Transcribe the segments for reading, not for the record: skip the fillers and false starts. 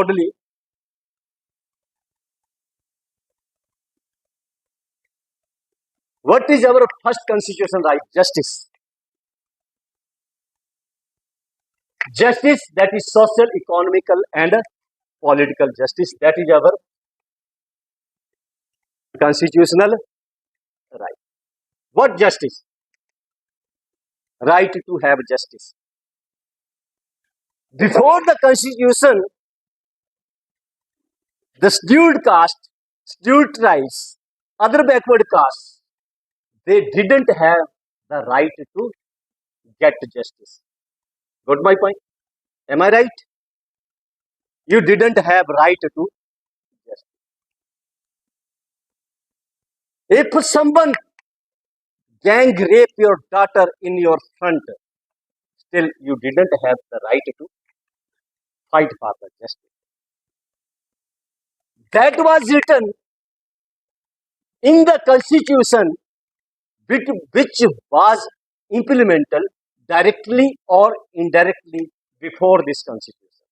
broadly. What is our first constitution right? Justice. Justice, that is social, economical, and political justice. That is our constitutional right. What justice? Right to have justice. Before the constitution, the scheduled caste, scheduled tribes, other backward castes, they didn't have the right to get justice. Got my point? Am I right? You didn't have right to justice. If someone gang rape your daughter in your front, still you didn't have the right to fight for the justice. That was written in the constitution, which was implemented directly or indirectly before this constitution.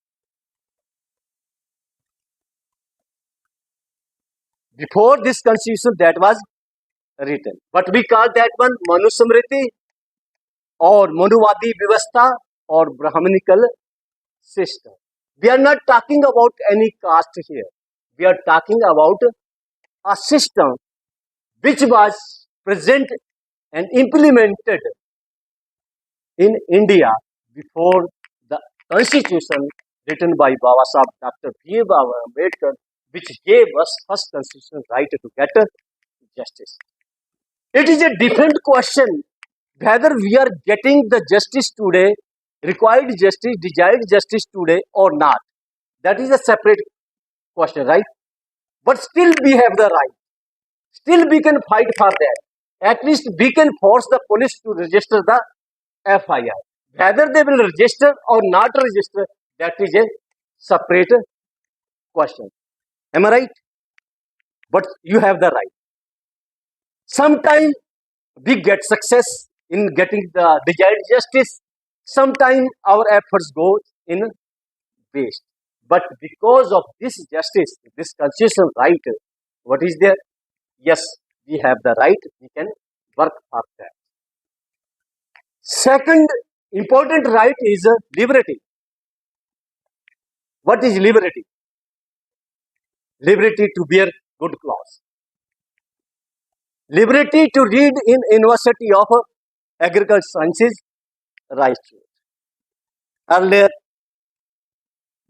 Before this constitution, that was written. But we call that one Manusmriti or Manuvadi Vyavastha or Brahmanical system. We are not talking about any caste here. We are talking about a system which was present and implemented in India before the constitution written by Baba Sahib Dr. B. Ambedkar, which gave us first constitutional right to get justice. It is a different question whether we are getting the justice today, required justice, desired justice today or not. That is a separate question, right? But still we have the right. Still we can fight for that. At least we can force the police to register the FIR. Whether they will register or not register, that is a separate question. Am I right? But you have the right. Sometimes we get success in getting the desired justice. Sometimes our efforts go in waste. But because of this justice, this constitutional right, what is there? Yes, we have the right. We can work for that. Second important right is liberty. What is liberty? Liberty to wear good clothes. Liberty to read in University of Agricultural Sciences, right. Earlier,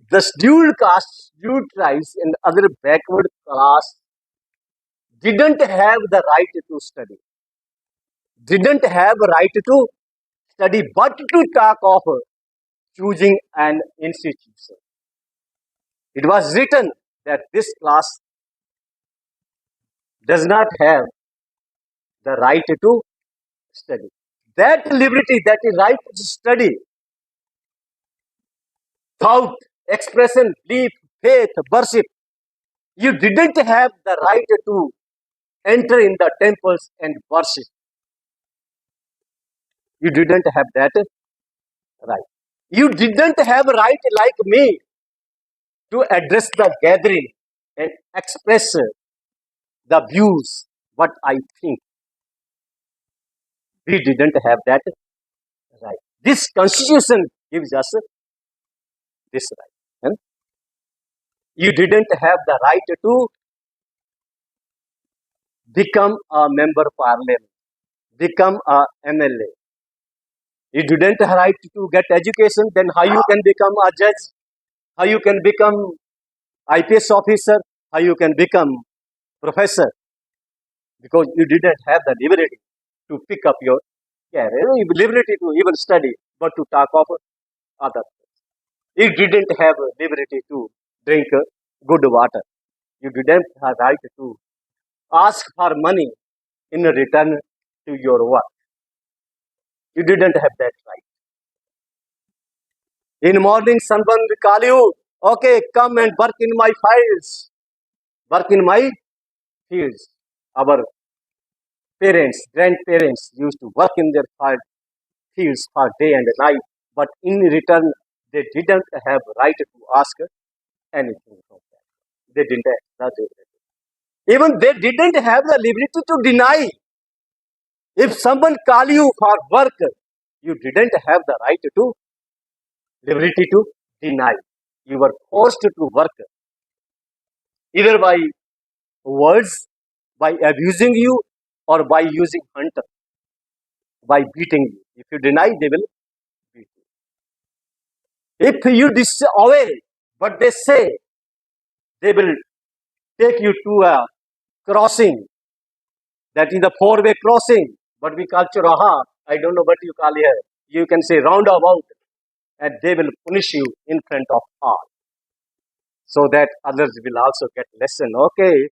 the scheduled caste, scheduled tribes, and other backward class didn't have the right to study. Didn't have a right to study, but to talk of choosing an institution. It was written that this class does not have the right to study. That liberty, that is right to study, thought, expression, belief, faith, worship, you didn't have the right to enter in the temples and worship. You didn't have that right. You didn't have a right like me to address the gathering and express the views, what I think. We didn't have that right. This constitution gives us this right. And you didn't have the right to become a member of parliament, become a MLA. You didn't have right to get education, then how you can become a judge, how you can become IPS officer, how you can become professor, because you didn't have the liberty to pick up your career, liberty to even study, but to talk of other things. You didn't have liberty to drink good water. You didn't have right to ask for money in return to your work. You didn't have that right. In morning, someone will call you, okay, come and work in my fields, work in my fields. Our parents, grandparents used to work in their fields for day and night, but in return, they didn't have right to ask anything from that. They didn't have the liberty. Even they didn't have the liberty to deny. If someone call you for work, you didn't have the right to liberty to deny. You were forced to work either by words, by abusing you, or by using hunter, by beating you. If you deny, they will beat you. If you disobey what they say, they will take you to a crossing, that is the four-way crossing, what we call churaha. I don't know what you call here. You can say roundabout, and they will punish you in front of all, so that others will also get lesson. Okay,